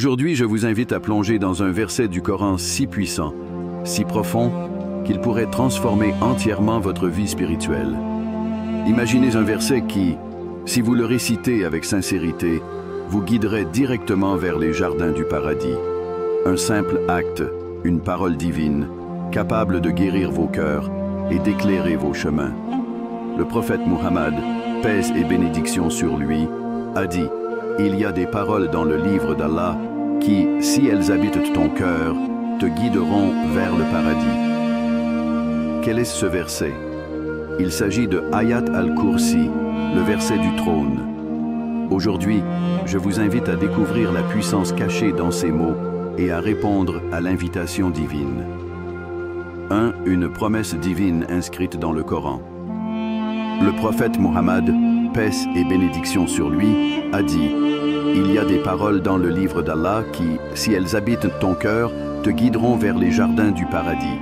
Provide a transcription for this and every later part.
Aujourd'hui, je vous invite à plonger dans un verset du Coran si puissant, si profond, qu'il pourrait transformer entièrement votre vie spirituelle. Imaginez un verset qui, si vous le récitez avec sincérité, vous guiderait directement vers les jardins du paradis. Un simple acte, une parole divine, capable de guérir vos cœurs et d'éclairer vos chemins. Le prophète Muhammad, paix et bénédiction sur lui, a dit « Il y a des paroles dans le livre d'Allah qui, si elles habitent ton cœur, te guideront vers le paradis. » Quel est ce verset? Il s'agit de Ayat al-Kursi, le verset du trône. Aujourd'hui, je vous invite à découvrir la puissance cachée dans ces mots et à répondre à l'invitation divine. 1. Une promesse divine inscrite dans le Coran. Le prophète Muhammad, paix et bénédiction sur lui, a dit « Il y a des paroles dans le livre d'Allah qui, si elles habitent ton cœur, te guideront vers les jardins du paradis. »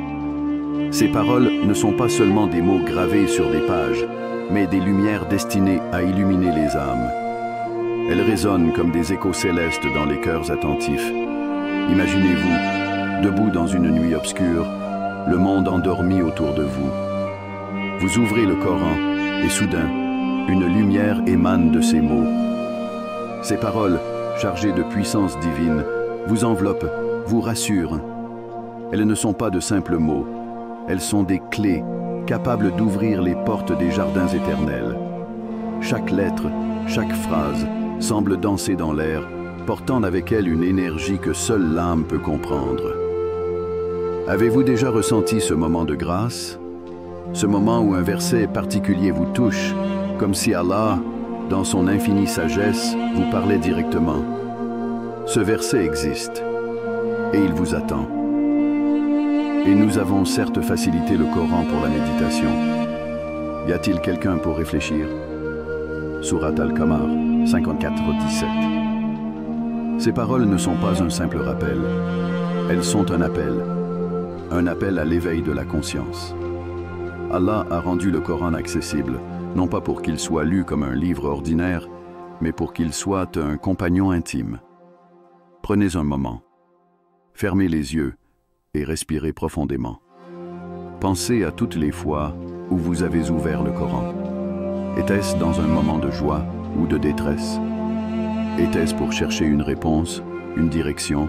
Ces paroles ne sont pas seulement des mots gravés sur des pages, mais des lumières destinées à illuminer les âmes. Elles résonnent comme des échos célestes dans les cœurs attentifs. Imaginez-vous, debout dans une nuit obscure, le monde endormi autour de vous. Vous ouvrez le Coran et soudain, une lumière émane de ces mots. Ces paroles, chargées de puissance divine, vous enveloppent, vous rassurent. Elles ne sont pas de simples mots, elles sont des clés capables d'ouvrir les portes des jardins éternels. Chaque lettre, chaque phrase semble danser dans l'air, portant avec elle une énergie que seule l'âme peut comprendre. Avez-vous déjà ressenti ce moment de grâce? Ce moment où un verset particulier vous touche, comme si Allah, dans son infinie sagesse, vous parlait directement. Ce verset existe, et il vous attend. Et nous avons certes facilité le Coran pour la méditation. Y a-t-il quelqu'un pour réfléchir? Surat Al-Qamar, 54-17. Ces paroles ne sont pas un simple rappel. Elles sont un appel à l'éveil de la conscience. Allah a rendu le Coran accessible, non pas pour qu'il soit lu comme un livre ordinaire, mais pour qu'il soit un compagnon intime. Prenez un moment, fermez les yeux et respirez profondément. Pensez à toutes les fois où vous avez ouvert le Coran. Était-ce dans un moment de joie ou de détresse? Était-ce pour chercher une réponse, une direction,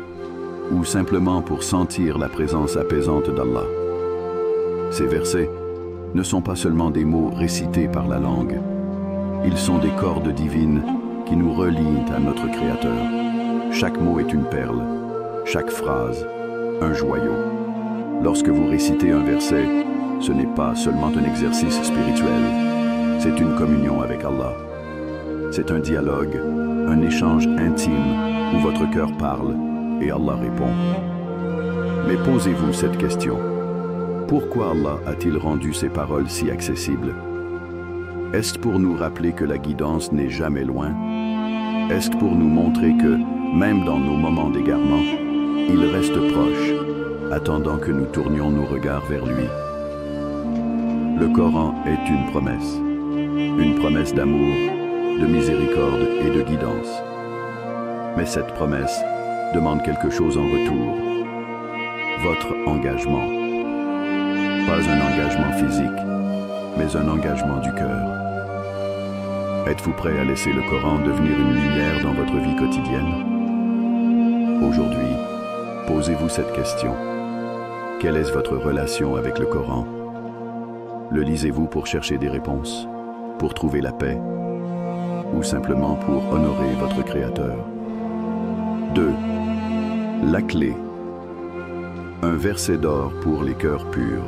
ou simplement pour sentir la présence apaisante d'Allah? Ces versets ne sont pas seulement des mots récités par la langue. Ils sont des cordes divines qui nous relient à notre Créateur. Chaque mot est une perle, chaque phrase, un joyau. Lorsque vous récitez un verset, ce n'est pas seulement un exercice spirituel, c'est une communion avec Allah. C'est un dialogue, un échange intime où votre cœur parle et Allah répond. Mais posez-vous cette question. Pourquoi Allah a-t-il rendu ces paroles si accessibles? Est-ce pour nous rappeler que la guidance n'est jamais loin? Est-ce pour nous montrer que, même dans nos moments d'égarement, il reste proche, attendant que nous tournions nos regards vers lui? Le Coran est une promesse d'amour, de miséricorde et de guidance. Mais cette promesse demande quelque chose en retour. Votre engagement. Pas un engagement physique, mais un engagement du cœur. Êtes-vous prêt à laisser le Coran devenir une lumière dans votre vie quotidienne? Aujourd'hui, posez-vous cette question. Quelle est votre relation avec le Coran? Le lisez-vous pour chercher des réponses, pour trouver la paix, ou simplement pour honorer votre Créateur? 2. La clé. Un verset d'or pour les cœurs purs.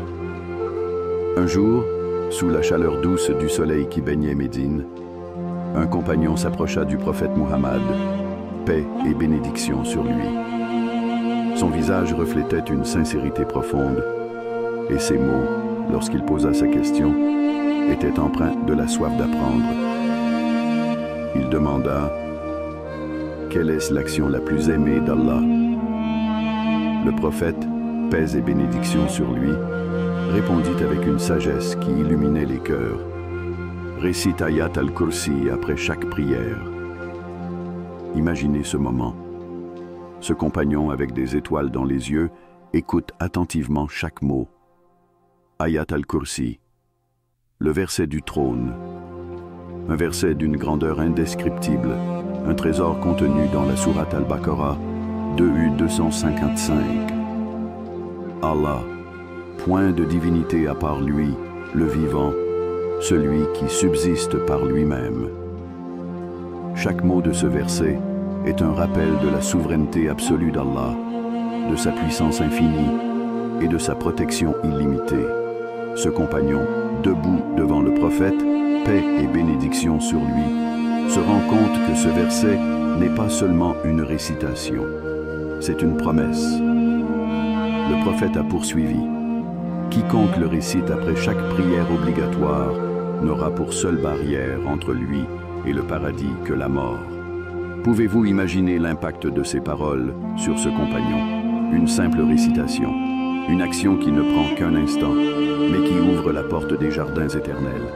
Un jour, sous la chaleur douce du soleil qui baignait Médine, un compagnon s'approcha du prophète Muhammad, paix et bénédiction sur lui. Son visage reflétait une sincérité profonde, et ses mots, lorsqu'il posa sa question, étaient empreints de la soif d'apprendre. Il demanda « Quelle est l'action la plus aimée d'Allah ?» Le prophète, paix et bénédiction sur lui, répondit avec une sagesse qui illuminait les cœurs. Récite Ayat al-Kursi après chaque prière. Imaginez ce moment. Ce compagnon, avec des étoiles dans les yeux, écoute attentivement chaque mot. Ayat al-Kursi, le verset du trône. Un verset d'une grandeur indescriptible, un trésor contenu dans la sourate Al-Baqarah 2U255. Allah, point de divinité à part lui, le vivant, celui qui subsiste par lui-même. Chaque mot de ce verset est un rappel de la souveraineté absolue d'Allah, de sa puissance infinie et de sa protection illimitée. Ce compagnon, debout devant le prophète, paix et bénédiction sur lui, se rend compte que ce verset n'est pas seulement une récitation, c'est une promesse. Le prophète a poursuivi. Quiconque le récite après chaque prière obligatoire n'aura pour seule barrière entre lui et le paradis que la mort. Pouvez-vous imaginer l'impact de ces paroles sur ce compagnon? Une simple récitation, une action qui ne prend qu'un instant, mais qui ouvre la porte des jardins éternels.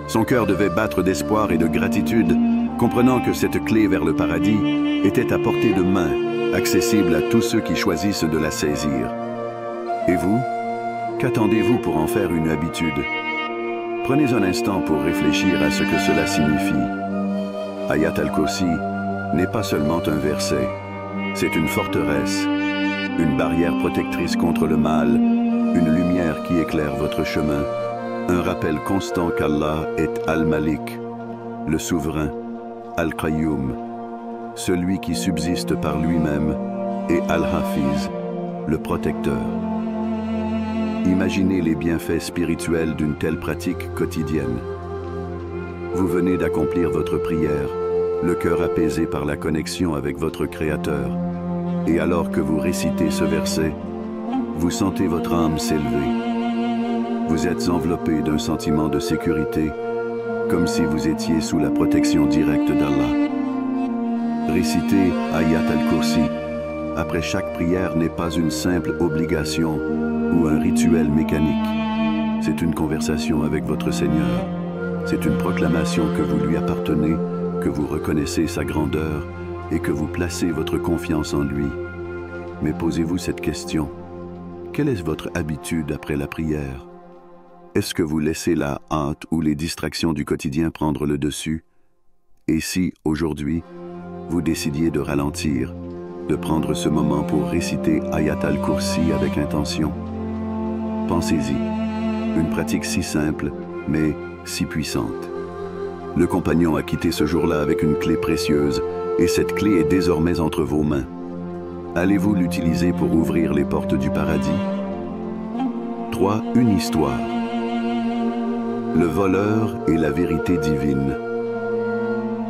Son cœur devait battre d'espoir et de gratitude, comprenant que cette clé vers le paradis était à portée de main, accessible à tous ceux qui choisissent de la saisir. Et vous? Qu'attendez-vous pour en faire une habitude? Prenez un instant pour réfléchir à ce que cela signifie. Ayat al-Kursi n'est pas seulement un verset, c'est une forteresse, une barrière protectrice contre le mal, une lumière qui éclaire votre chemin, un rappel constant qu'Allah est Al-Malik, le souverain, Al-Qayyum, celui qui subsiste par lui-même, et Al-Hafiz, le protecteur. Imaginez les bienfaits spirituels d'une telle pratique quotidienne. Vous venez d'accomplir votre prière, le cœur apaisé par la connexion avec votre Créateur, et alors que vous récitez ce verset, vous sentez votre âme s'élever. Vous êtes enveloppé d'un sentiment de sécurité, comme si vous étiez sous la protection directe d'Allah. Réciter Ayat al-Kursi après chaque prière n'est pas une simple obligation ou un rituel mécanique. C'est une conversation avec votre Seigneur. C'est une proclamation que vous lui appartenez, que vous reconnaissez sa grandeur et que vous placez votre confiance en lui. Mais posez-vous cette question. Quelle est votre habitude après la prière? Est-ce que vous laissez la hâte ou les distractions du quotidien prendre le dessus? Et si, aujourd'hui, vous décidiez de ralentir, de prendre ce moment pour réciter Ayat al-Kursi avec intention? Pensez-y, une pratique si simple, mais si puissante. Le compagnon a quitté ce jour-là avec une clé précieuse, et cette clé est désormais entre vos mains. Allez-vous l'utiliser pour ouvrir les portes du paradis? 3. Une histoire. Le voleur et la vérité divine.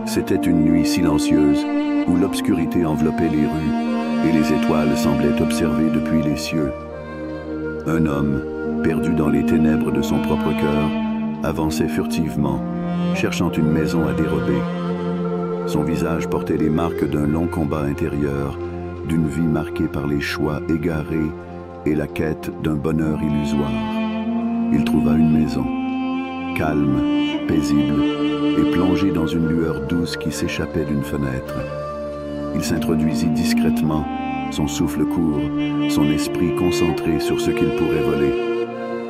C'était une nuit silencieuse où l'obscurité enveloppait les rues et les étoiles semblaient observer depuis les cieux. Un homme, perdu dans les ténèbres de son propre cœur, avançait furtivement, cherchant une maison à dérober. Son visage portait les marques d'un long combat intérieur, d'une vie marquée par les choix égarés et la quête d'un bonheur illusoire. Il trouva une maison, calme, paisible et plongée dans une lueur douce qui s'échappait d'une fenêtre. Il s'introduisit discrètement, son souffle court, son esprit concentré sur ce qu'il pourrait voler.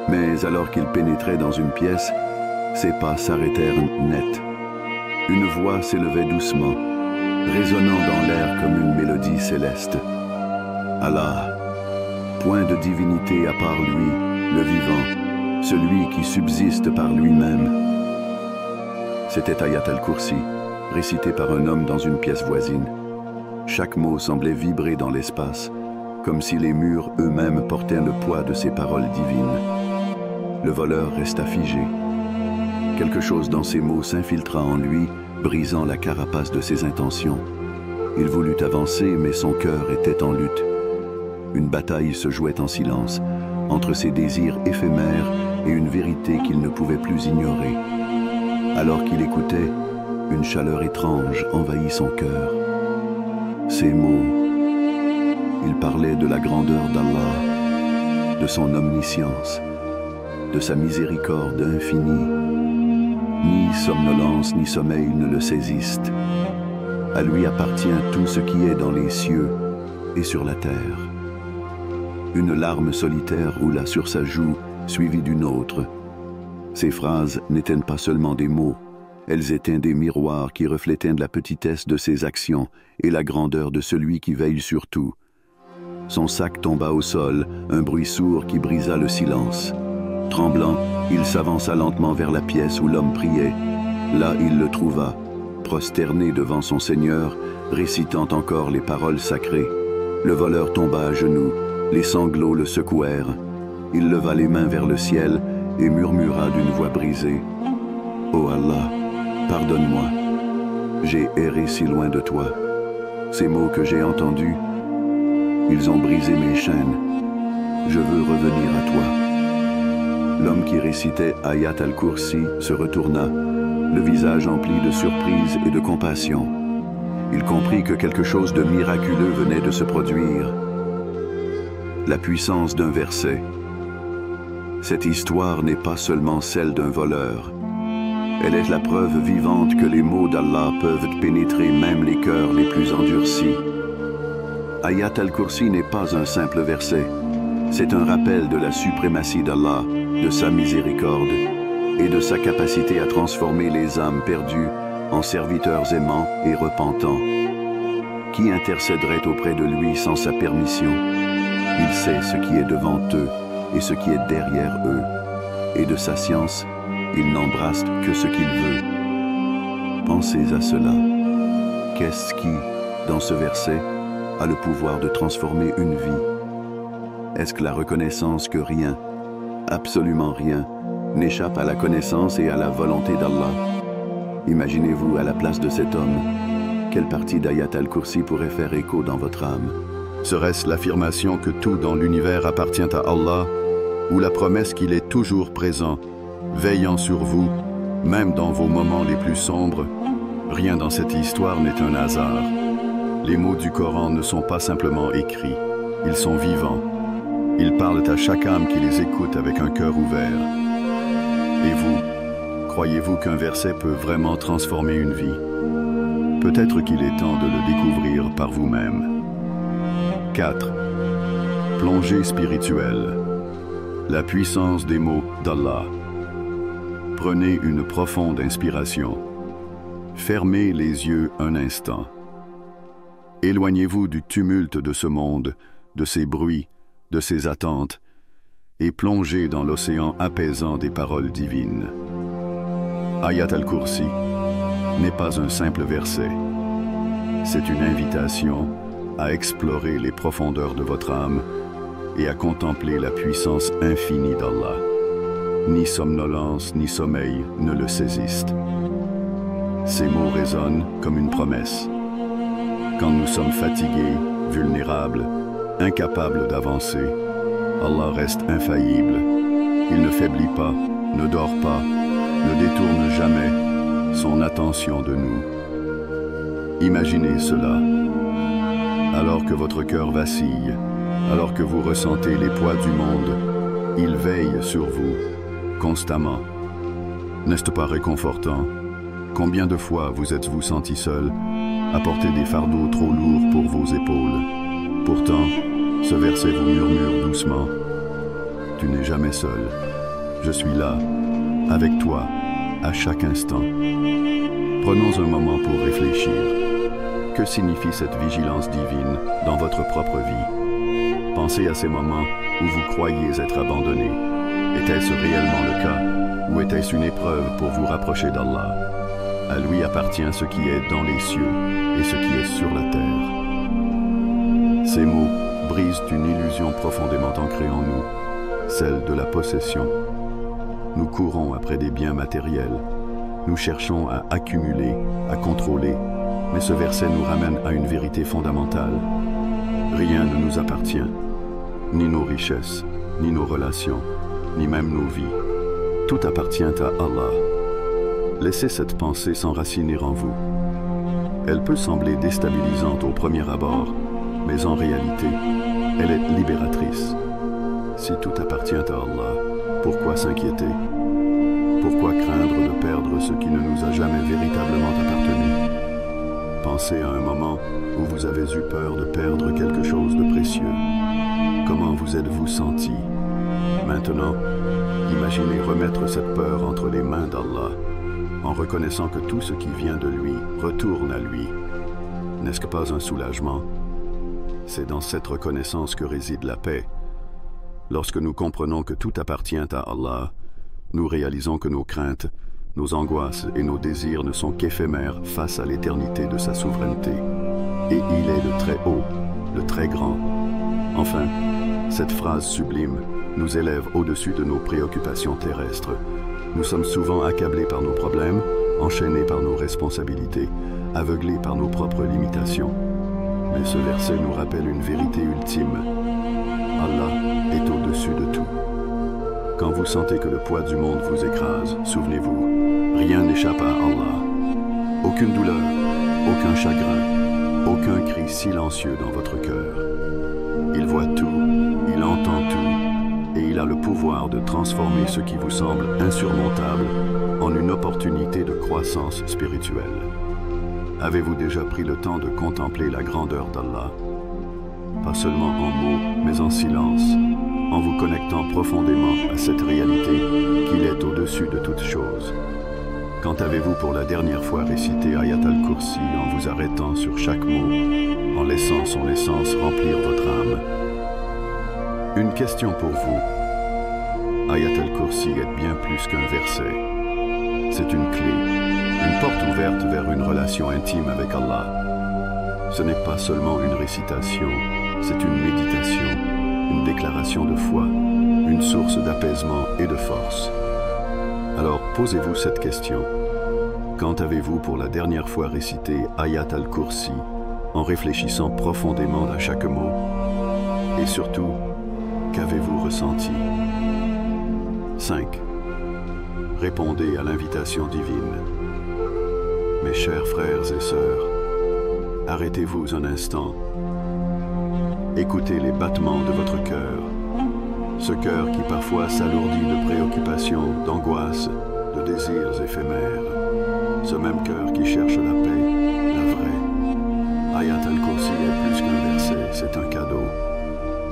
Mais alors qu'il pénétrait dans une pièce, ses pas s'arrêtèrent net. Une voix s'élevait doucement, résonnant dans l'air comme une mélodie céleste. Allah, point de divinité à part lui, le vivant, celui qui subsiste par lui-même. C'était Ayat al-Kursi, récité par un homme dans une pièce voisine. Chaque mot semblait vibrer dans l'espace, comme si les murs eux-mêmes portaient le poids de ces paroles divines. Le voleur resta figé. Quelque chose dans ces mots s'infiltra en lui, brisant la carapace de ses intentions. Il voulut avancer, mais son cœur était en lutte. Une bataille se jouait en silence, entre ses désirs éphémères et une vérité qu'il ne pouvait plus ignorer. Alors qu'il écoutait, une chaleur étrange envahit son cœur. Ces mots, il parlait de la grandeur d'Allah, de son omniscience, de sa miséricorde infinie. Ni somnolence ni sommeil ne le saisissent. À lui appartient tout ce qui est dans les cieux et sur la terre. Une larme solitaire roula sur sa joue, suivie d'une autre. Ces phrases n'étaient pas seulement des mots, elles étaient des miroirs qui reflétaient la petitesse de ses actions et la grandeur de celui qui veille sur tout. Son sac tomba au sol, un bruit sourd qui brisa le silence. Tremblant, il s'avança lentement vers la pièce où l'homme priait. Là, il le trouva, prosterné devant son Seigneur, récitant encore les paroles sacrées. Le voleur tomba à genoux, les sanglots le secouèrent. Il leva les mains vers le ciel et murmura d'une voix brisée: « Ô Allah, pardonne-moi, j'ai erré si loin de toi. Ces mots que j'ai entendus, ils ont brisé mes chaînes. Je veux revenir à toi. » L'homme qui récitait Ayat al-Kursi se retourna, le visage empli de surprise et de compassion. Il comprit que quelque chose de miraculeux venait de se produire. La puissance d'un verset. Cette histoire n'est pas seulement celle d'un voleur. Elle est la preuve vivante que les mots d'Allah peuvent pénétrer même les cœurs les plus endurcis. Ayat al-Kursi n'est pas un simple verset. C'est un rappel de la suprématie d'Allah, de sa miséricorde et de sa capacité à transformer les âmes perdues en serviteurs aimants et repentants. Qui intercéderait auprès de lui sans sa permission? Il sait ce qui est devant eux et ce qui est derrière eux, et de sa science, il n'embrasse que ce qu'il veut. Pensez à cela. Qu'est-ce qui, dans ce verset, a le pouvoir de transformer une vie? Est-ce que la reconnaissance que rien, absolument rien, n'échappe à la connaissance et à la volonté d'Allah? Imaginez-vous à la place de cet homme. Quelle partie d'Ayat al-Kursi pourrait faire écho dans votre âme? Serait-ce l'affirmation que tout dans l'univers appartient à Allah, ou la promesse qu'il est toujours présent, veillant sur vous, même dans vos moments les plus sombres? Rien dans cette histoire n'est un hasard. Les mots du Coran ne sont pas simplement écrits, ils sont vivants. Ils parlent à chaque âme qui les écoute avec un cœur ouvert. Et vous, croyez-vous qu'un verset peut vraiment transformer une vie? Peut-être qu'il est temps de le découvrir par vous-même. 4. Plongée spirituelle. La puissance des mots d'Allah. Prenez une profonde inspiration. Fermez les yeux un instant. Éloignez-vous du tumulte de ce monde, de ses bruits, de ses attentes, et plongez dans l'océan apaisant des paroles divines. Ayat al-Kursi n'est pas un simple verset. C'est une invitation à explorer les profondeurs de votre âme et à contempler la puissance infinie d'Allah. Ni somnolence ni sommeil ne le saisissent. Ces mots résonnent comme une promesse. Quand nous sommes fatigués, vulnérables, incapables d'avancer, Allah reste infaillible. Il ne faiblit pas, ne dort pas, ne détourne jamais son attention de nous. Imaginez cela. Alors que votre cœur vacille, alors que vous ressentez les poids du monde, il veille sur vous, constamment. N'est-ce pas réconfortant? Combien de fois vous êtes-vous senti seul, à porter des fardeaux trop lourds pour vos épaules? Pourtant, ce verset vous murmure doucement: tu n'es jamais seul. Je suis là, avec toi, à chaque instant. Prenons un moment pour réfléchir. Que signifie cette vigilance divine dans votre propre vie? Pensez à ces moments où vous croyez être abandonné. Était-ce réellement le cas, ou était-ce une épreuve pour vous rapprocher d'Allah? À lui appartient ce qui est dans les cieux et ce qui est sur la terre. Ces mots brisent une illusion profondément ancrée en nous, celle de la possession. Nous courons après des biens matériels. Nous cherchons à accumuler, à contrôler, mais ce verset nous ramène à une vérité fondamentale. Rien ne nous appartient, ni nos richesses, ni nos relations, ni même nos vies. Tout appartient à Allah. Laissez cette pensée s'enraciner en vous. Elle peut sembler déstabilisante au premier abord, mais en réalité, elle est libératrice. Si tout appartient à Allah, pourquoi s'inquiéter? Pourquoi craindre de perdre ce qui ne nous a jamais véritablement appartenu? Pensez à un moment où vous avez eu peur de perdre quelque chose de précieux. Comment vous êtes-vous senti? Maintenant, imaginez remettre cette peur entre les mains d'Allah, en reconnaissant que tout ce qui vient de lui retourne à lui. N'est-ce pas un soulagement? C'est dans cette reconnaissance que réside la paix. Lorsque nous comprenons que tout appartient à Allah, nous réalisons que nos craintes, nos angoisses et nos désirs ne sont qu'éphémères face à l'éternité de sa souveraineté. Et il est le très haut, le très grand. Enfin, cette phrase sublime nous élève au-dessus de nos préoccupations terrestres. Nous sommes souvent accablés par nos problèmes, enchaînés par nos responsabilités, aveuglés par nos propres limitations. Mais ce verset nous rappelle une vérité ultime. Allah est au-dessus de tout. Quand vous sentez que le poids du monde vous écrase, souvenez-vous, rien n'échappe à Allah. Aucune douleur, aucun chagrin, aucun cri silencieux dans votre cœur. Il voit tout, il entend tout, et il a le pouvoir de transformer ce qui vous semble insurmontable en une opportunité de croissance spirituelle. Avez-vous déjà pris le temps de contempler la grandeur d'Allah? Pas seulement en mots, mais en silence, en vous connectant profondément à cette réalité qu'il est au-dessus de toutes choses. Quand avez-vous pour la dernière fois récité Ayat al-Kursi en vous arrêtant sur chaque mot, en laissant son essence remplir votre âme? Une question pour vous. Ayat al-Kursi est bien plus qu'un verset. C'est une clé, une porte ouverte vers une relation intime avec Allah. Ce n'est pas seulement une récitation, c'est une méditation, une déclaration de foi, une source d'apaisement et de force. Alors posez-vous cette question. Quand avez-vous pour la dernière fois récité Ayat al-Kursi en réfléchissant profondément à chaque mot? Et surtout, qu'avez-vous ressenti? 5. Répondez à l'invitation divine. Mes chers frères et sœurs, arrêtez-vous un instant. Écoutez les battements de votre cœur. Ce cœur qui parfois s'alourdit de préoccupations, d'angoisses, de désirs éphémères. Ce même cœur qui cherche la paix, la vraie. Ayat al-Kursi est plus qu'un verset, c'est un cadeau.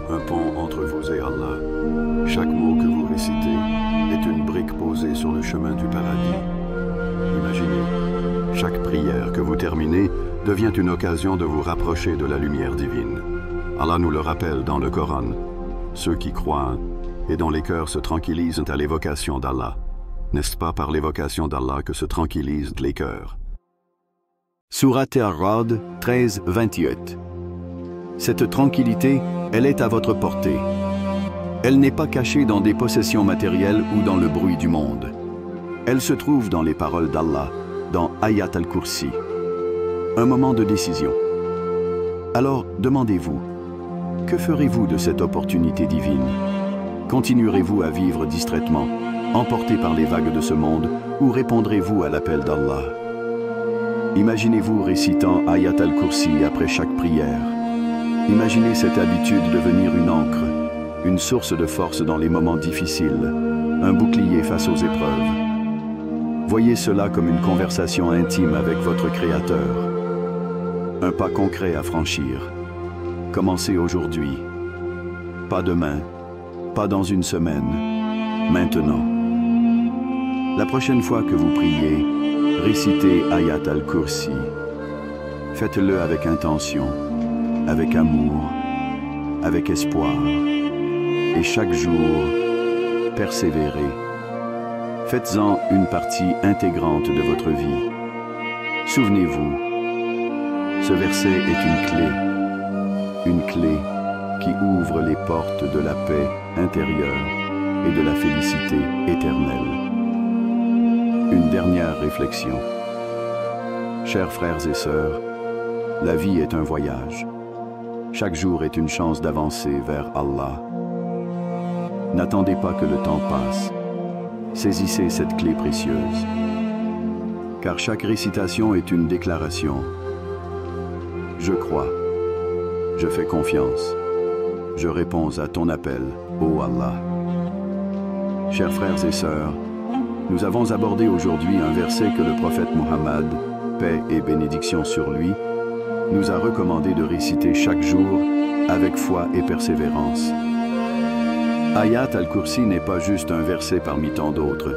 Un pont entre vous et Allah. Chaque mot que vous récitez est une brique posée sur le chemin du paradis. Imaginez, chaque prière que vous terminez devient une occasion de vous rapprocher de la lumière divine. Allah nous le rappelle dans le Coran. Ceux qui croient et dont les cœurs se tranquillisent à l'évocation d'Allah. N'est-ce pas par l'évocation d'Allah que se tranquillisent les cœurs? Sourate Ar-Ra'd 13-28. Cette tranquillité, elle est à votre portée. Elle n'est pas cachée dans des possessions matérielles ou dans le bruit du monde. Elle se trouve dans les paroles d'Allah, dans Ayat al-Kursi. Un moment de décision. Alors, demandez-vous, que ferez-vous de cette opportunité divine? Continuerez-vous à vivre distraitement, emporté par les vagues de ce monde, ou répondrez-vous à l'appel d'Allah? Imaginez-vous récitant Ayat al-Kursi après chaque prière. Imaginez cette habitude devenir une ancre, une source de force dans les moments difficiles, un bouclier face aux épreuves. Voyez cela comme une conversation intime avec votre Créateur. Un pas concret à franchir. Commencez aujourd'hui. Pas demain, pas dans une semaine, maintenant. La prochaine fois que vous priez, récitez Ayat al-Kursi. Faites-le avec intention, avec amour, avec espoir. Et chaque jour, persévérez. Faites-en une partie intégrante de votre vie. Souvenez-vous, ce verset est une clé qui ouvre les portes de la paix intérieure et de la félicité éternelle. Une dernière réflexion. Chers frères et sœurs, la vie est un voyage. Chaque jour est une chance d'avancer vers Allah. N'attendez pas que le temps passe. Saisissez cette clé précieuse. Car chaque récitation est une déclaration. Je crois. Je fais confiance. Je réponds à ton appel, ô Allah. Chers frères et sœurs, nous avons abordé aujourd'hui un verset que le prophète Muhammad, paix et bénédiction sur lui, nous a recommandé de réciter chaque jour avec foi et persévérance. Ayat al-Kursi n'est pas juste un verset parmi tant d'autres.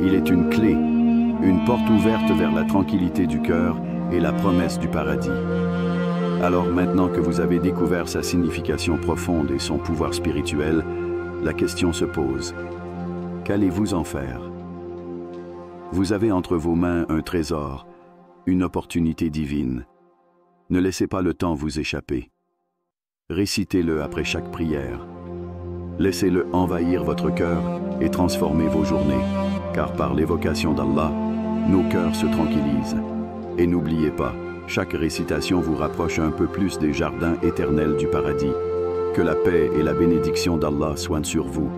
Il est une clé, une porte ouverte vers la tranquillité du cœur et la promesse du paradis. Alors maintenant que vous avez découvert sa signification profonde et son pouvoir spirituel, la question se pose. Qu'allez-vous en faire? Vous avez entre vos mains un trésor, une opportunité divine. Ne laissez pas le temps vous échapper. Récitez-le après chaque prière. Laissez-le envahir votre cœur et transformer vos journées, car par l'évocation d'Allah, nos cœurs se tranquillisent. Et n'oubliez pas, chaque récitation vous rapproche un peu plus des jardins éternels du paradis. Que la paix et la bénédiction d'Allah soient sur vous.